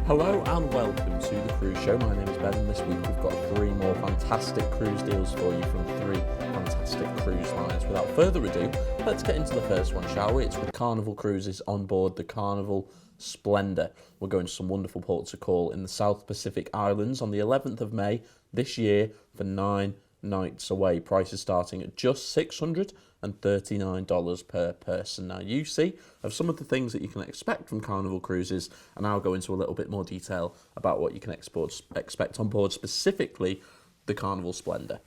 Hello and welcome to the Cruise Show. My name is Ben, and this week we've got 3 more fantastic cruise deals for you from 3 fantastic cruise lines. Without further ado, let's get into the first one, shall we? It's with Carnival Cruises on board the Carnival Splendor. We're going to some wonderful ports of call in the South Pacific Islands on the 11th of May this year for 9 nights away. Prices starting at just $639 per person. Now, you see of some of the things that you can expect from Carnival Cruises, and I'll go into a little bit more detail about what you can expect on board, specifically the Carnival Splendor.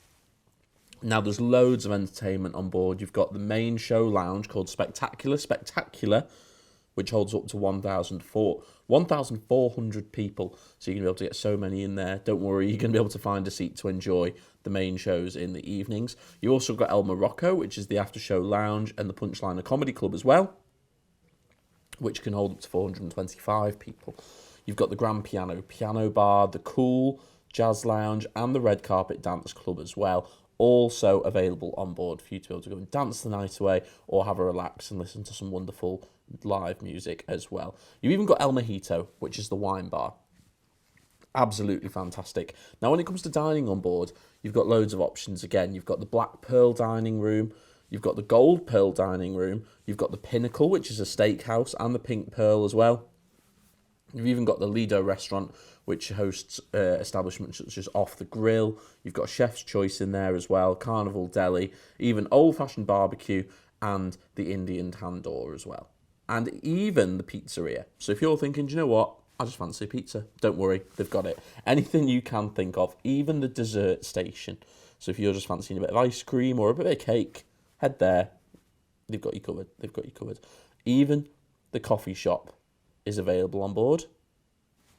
Now, there's loads of entertainment on board. You've got the main show lounge called Spectacular, which holds up to 1,400 people. So you're going to be able to get so many in there. Don't worry, you're going to be able to find a seat to enjoy the main shows in the evenings. You also got El Morocco, which is the after-show lounge, and the Punchliner Comedy Club as well, which can hold up to 425 people. You've got the Grand Piano Bar, the Cool Jazz Lounge, and the Red Carpet Dance Club as well. Also available on board for you to be able to go and dance the night away or have a relax and listen to some wonderful live music as well. You've even got El Mojito, which is the wine bar. Absolutely fantastic. Now, when it comes to dining on board, you've got loads of options. Again, you've got the Black Pearl dining room, you've got the Gold Pearl dining room, you've got the Pinnacle, which is a steakhouse, and the Pink Pearl as well. You've even got the Lido restaurant, which hosts establishments such as Off the Grill. You've got Chef's Choice in there as well, Carnival Deli, even old-fashioned barbecue, and the Indian Tandoor as well. And even the pizzeria. So if you're thinking, do you know what? I just fancy a pizza. Don't worry, they've got it. Anything you can think of, even the dessert station. So if you're just fancying a bit of ice cream or a bit of cake, head there. They've got you covered. Even the coffee shop is available on board.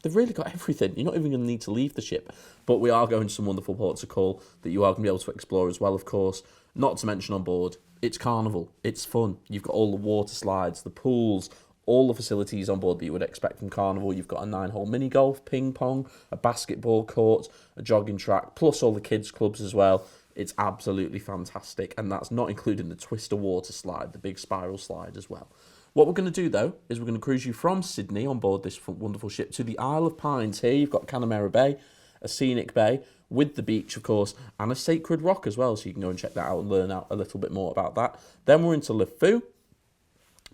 They've really got everything. You're not even going to need to leave the ship. But we are going to some wonderful ports of call that you are going to be able to explore as well, of course. Not to mention on board, it's Carnival. It's fun. You've got all the water slides, the pools, all the facilities on board that you would expect from Carnival. You've got a 9-hole mini golf, ping pong, a basketball court, a jogging track, plus all the kids' clubs as well. It's absolutely fantastic. And that's not including the Twister water slide, the big spiral slide as well. What we're going to do, though, is we're going to cruise you from Sydney on board this wonderful ship to the Isle of Pines. Here you've got Canamera Bay, a scenic bay with the beach, of course, and a sacred rock as well, so you can go and check that out and learn out a little bit more about that. Then we're into LeFou,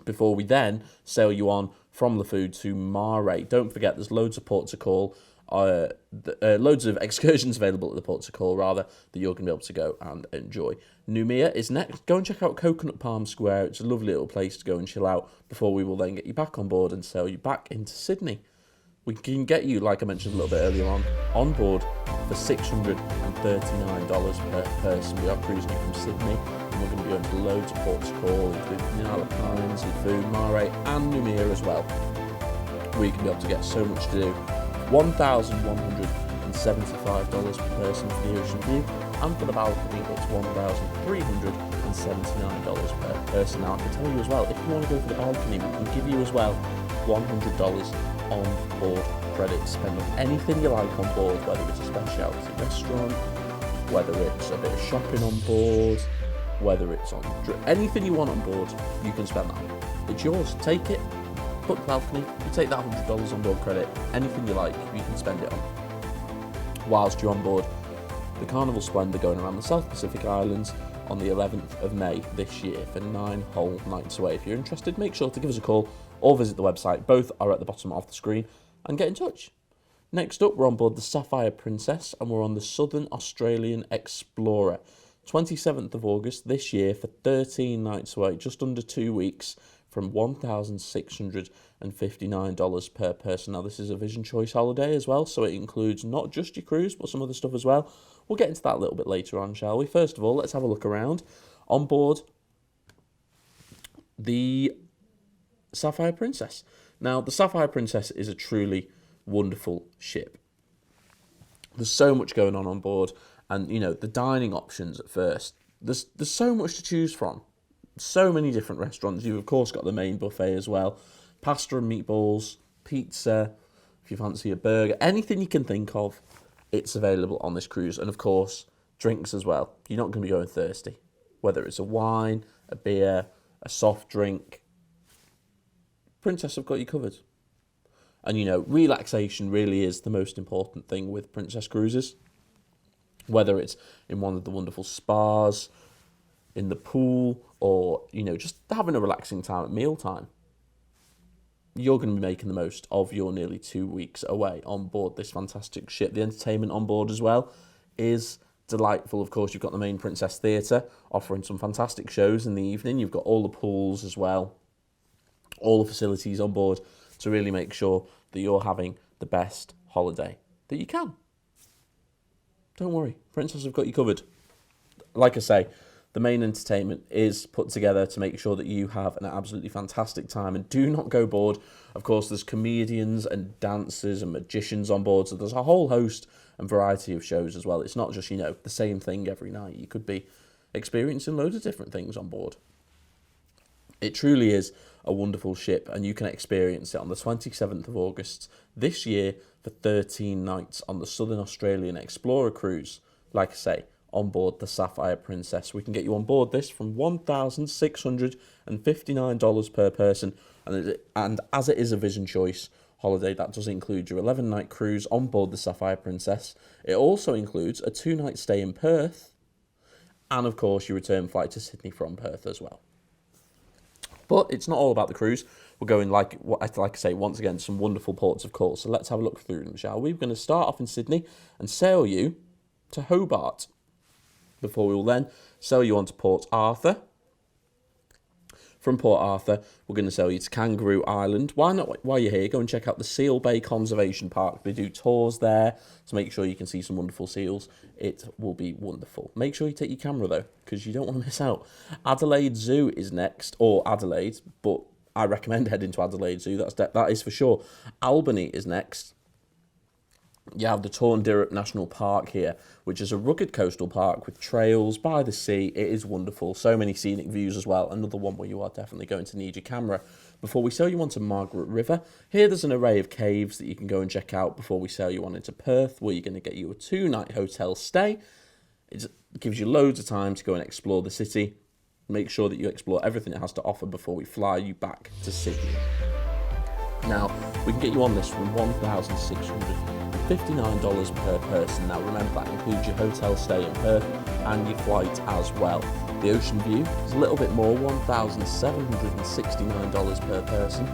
before we then sail you on from LeFou to Mare. Don't forget, there's loads of ports of call, loads of excursions available at the ports of call, rather, that you're going to be able to go and enjoy. Noumea is next. Go and check out Coconut Palm Square. It's a lovely little place to go and chill out before we will then get you back on board and sail you back into Sydney. We can get you, like I mentioned a little bit earlier on board for $639 per person. We are cruising you from Sydney, and we're going to be going to loads of ports of call, including the Isle of Pines, LeFou, Mare, and Noumea as well. We can be able to get so much to do. $1,175 per person for the ocean view, and for the balcony it's $1,379 per person. Now, I can tell you as well, if you want to go for the balcony, we can give you as well $100 on board credits. Spend on anything you like on board, whether it's a specialty restaurant, whether it's a bit of shopping on board, whether it's on anything you want on board, you can spend that on. It's yours. Take it. Book the balcony, you take that $100 on board credit, anything you like, you can spend it on. Whilst you're on board the Carnival Splendor going around the South Pacific Islands on the 11th of May this year for 9 whole nights away. If you're interested, make sure to give us a call or visit the website. Both are at the bottom of the screen, and get in touch. Next up, we're on board the Sapphire Princess, and we're on the Southern Australian Explorer. 27th of August this year for 13 nights away, just under 2 weeks, from $1,659 per person. Now, this is a Vision Choice holiday as well, so it includes not just your cruise, but some other stuff as well. We'll get into that a little bit later on, shall we? First of all, let's have a look around. On board the Sapphire Princess. Now, the Sapphire Princess is a truly wonderful ship. There's so much going on board, and, you know, the dining options at first. There's so much to choose from. So many different restaurants. You've, of course, got the main buffet as well. Pasta and meatballs, pizza, if you fancy a burger, anything you can think of, it's available on this cruise. And, of course, drinks as well. You're not going to be going thirsty. Whether it's a wine, a beer, a soft drink, Princess have got you covered. And, relaxation really is the most important thing with Princess Cruises. Whether it's in one of the wonderful spas, in the pool, or, just having a relaxing time at mealtime. You're going to be making the most of your nearly 2 weeks away on board this fantastic ship. The entertainment on board as well is delightful. Of course, you've got the main Princess Theatre offering some fantastic shows in the evening. You've got all the pools as well, all the facilities on board to really make sure that you're having the best holiday that you can. Don't worry, Princess have got you covered. Like I say, the main entertainment is put together to make sure that you have an absolutely fantastic time and do not go bored. Of course, there's comedians and dancers and magicians on board, so there's a whole host and variety of shows as well. It's not just, the same thing every night. You could be experiencing loads of different things on board. It truly is a wonderful ship, and you can experience it on the 27th of August this year for 13 nights on the Southern Australian Explorer Cruise. Like I say, on board the Sapphire Princess. We can get you on board this from $1,659 per person, and as it is a Vision Choice holiday, that does include your 11-night cruise on board the Sapphire Princess. It also includes a 2-night stay in Perth, and of course your return flight to Sydney from Perth as well. But it's not all about the cruise. We're going, like I say, once again, some wonderful ports of call. So let's have a look through them, shall we? We're going to start off in Sydney and sail you to Hobart, before we will then sail you on to Port Arthur. From Port Arthur, we're going to sail you to Kangaroo Island. While you're here, go and check out the Seal Bay Conservation Park. They do tours there to make sure you can see some wonderful seals. It will be wonderful. Make sure you take your camera, though, because you don't want to miss out. Adelaide Zoo is next, or Adelaide, but I recommend heading to Adelaide Zoo. That is for sure. Albany is next. You have the Torndirrup National Park here, which is a rugged coastal park with trails by the sea. It is wonderful. So many scenic views as well. Another one where you are definitely going to need your camera. Before we sail you on to Margaret River, here there's an array of caves that you can go and check out before we sail you on into Perth, where you're going to get you a 2-night hotel stay. It gives you loads of time to go and explore the city. Make sure that you explore everything it has to offer before we fly you back to Sydney. Now, we can get you on this from $1,659 per person. Now, remember, that includes your hotel stay in Perth and your flight as well. The ocean view is a little bit more, $1,769 per person,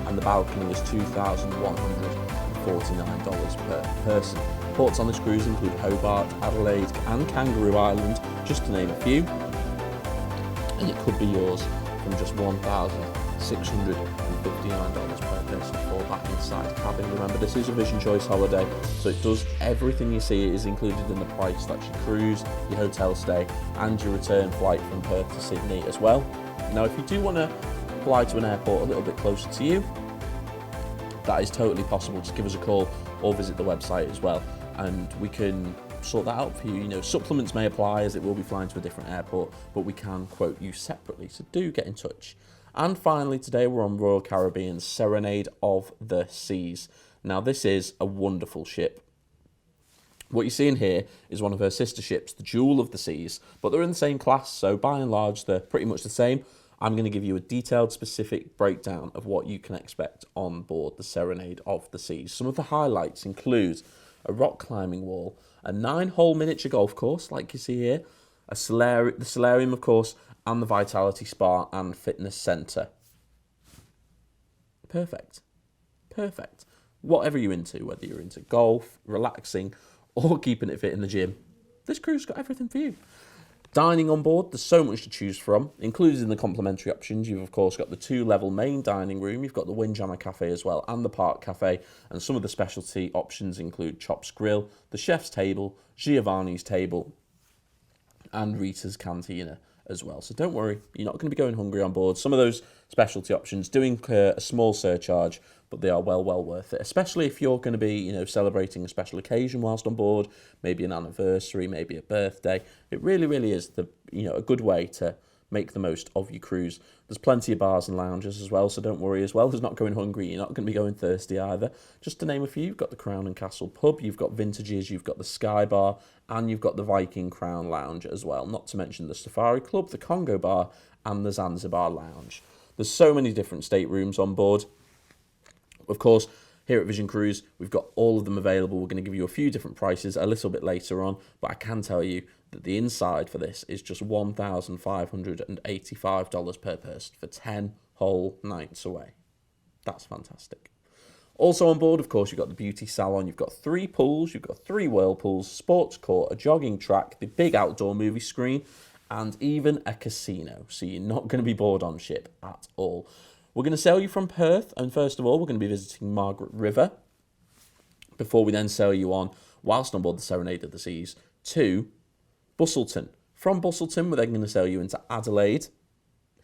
and the balcony is $2,149 per person. Ports on this cruise include Hobart, Adelaide and Kangaroo Island, just to name a few, and it could be yours from just $1,659 per person for that inside cabin. Remember, this is a Vision Choice holiday, so it does everything you see is included in the price. That's your cruise, your hotel stay, and your return flight from Perth to Sydney as well. Now, if you do want to fly to an airport a little bit closer to you, that is totally possible. Just give us a call or visit the website as well, and we can sort that out for you. Supplements may apply, as it will be flying to a different airport, but we can quote you separately, so do get in touch. And finally, today we're on Royal Caribbean's Serenade of the Seas. Now, this is a wonderful ship. What you're seeing here is one of her sister ships, the Jewel of the Seas, but they're in the same class, so by and large they're pretty much the same. I'm going to give you a detailed, specific breakdown of what you can expect on board the Serenade of the Seas. Some of the highlights include a rock climbing wall, a 9-hole miniature golf course, like you see here, the solarium, of course, and the Vitality Spa and Fitness Centre. Perfect. Whatever you're into, whether you're into golf, relaxing, or keeping it fit in the gym, this cruise's got everything for you. Dining on board, there's so much to choose from. Included in the complimentary options, you've of course got the 2-level main dining room, you've got the Windjammer Cafe as well, and the Park Cafe, and some of the specialty options include Chops Grill, the Chef's Table, Giovanni's Table, and Rita's Cantina as well. So don't worry, you're not going to be going hungry on board. Some of those specialty options do incur a small surcharge, but they are well worth it, especially if you're going to be, celebrating a special occasion whilst on board, maybe an anniversary, maybe a birthday. It really is a good way to make the most of your cruise. There's plenty of bars and lounges as well, so don't worry as well. There's not going hungry, you're not going to be going thirsty either. Just to name a few, you've got the Crown and Castle pub, you've got Vintages, you've got the Sky Bar, and you've got the Viking Crown Lounge as well, not to mention the Safari Club, the Congo Bar, and the Zanzibar Lounge. There's so many different staterooms on board. Of course, Here at Vision Cruise, we've got all of them available. We're going to give you a few different prices a little bit later on, but I can tell you that the inside for this is just $1,585 per person for 10 whole nights away. That's fantastic. Also on board, of course, you've got the beauty salon, you've got 3 pools, you've got 3 whirlpools, sports court, a jogging track, the big outdoor movie screen, and even a casino. So you're not going to be bored on ship at all. We're going to sail you from Perth, and first of all, we're going to be visiting Margaret River before we then sail you on, whilst on board the Serenade of the Seas, to Busselton. From Busselton, we're then going to sail you into Adelaide.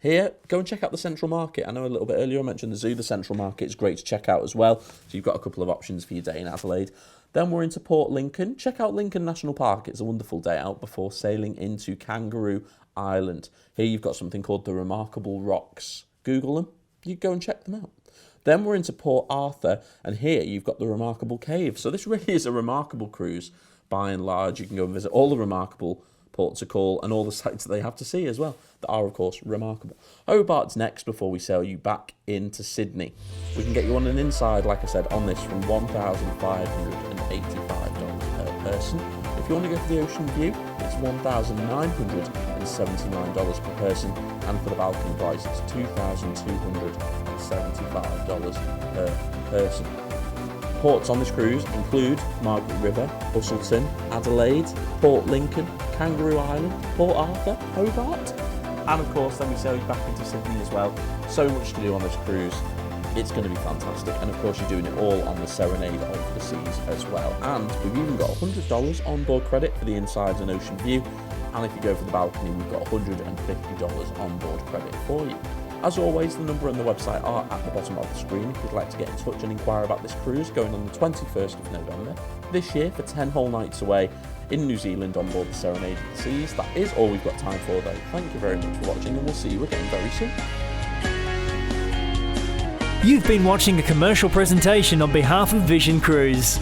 Here, go and check out the Central Market. I know a little bit earlier I mentioned the zoo. The Central Market is great to check out as well. So you've got a couple of options for your day in Adelaide. Then we're into Port Lincoln. Check out Lincoln National Park. It's a wonderful day out before sailing into Kangaroo Island. Here you've got something called the Remarkable Rocks. Google them. You go and check them out. Then we're into Port Arthur, and here you've got the Remarkable Cave. So this really is a remarkable cruise by and large. You can go and visit all the remarkable ports of call and all the sites that they have to see as well that are, of course, remarkable. Hobart's next before we sail you back into Sydney. We can get you on an inside, like I said, on this from $1,585 per person. If you want to go for the ocean view, it's $1,979 per person, and for the balcony price, it's $2,275 per person. Ports on this cruise include Margaret River, Busselton, Adelaide, Port Lincoln, Kangaroo Island, Port Arthur, Hobart, and of course then we sail you back into Sydney as well. So much to do on this cruise. It's going to be fantastic, and of course you're doing it all on the Serenade of the Seas as well. And we've even got $100 on board credit for the insides and ocean view, and if you go for the balcony, we've got $150 on board credit for you. As always, the number and the website are at the bottom of the screen if you'd like to get in touch and inquire about this cruise going on the 21st of November this year for 10 whole nights away in New Zealand on board the Serenade of the Seas. That is all we've got time for though. Thank you very much for watching, and we'll see you again very soon. You've been watching a commercial presentation on behalf of Vision Cruise.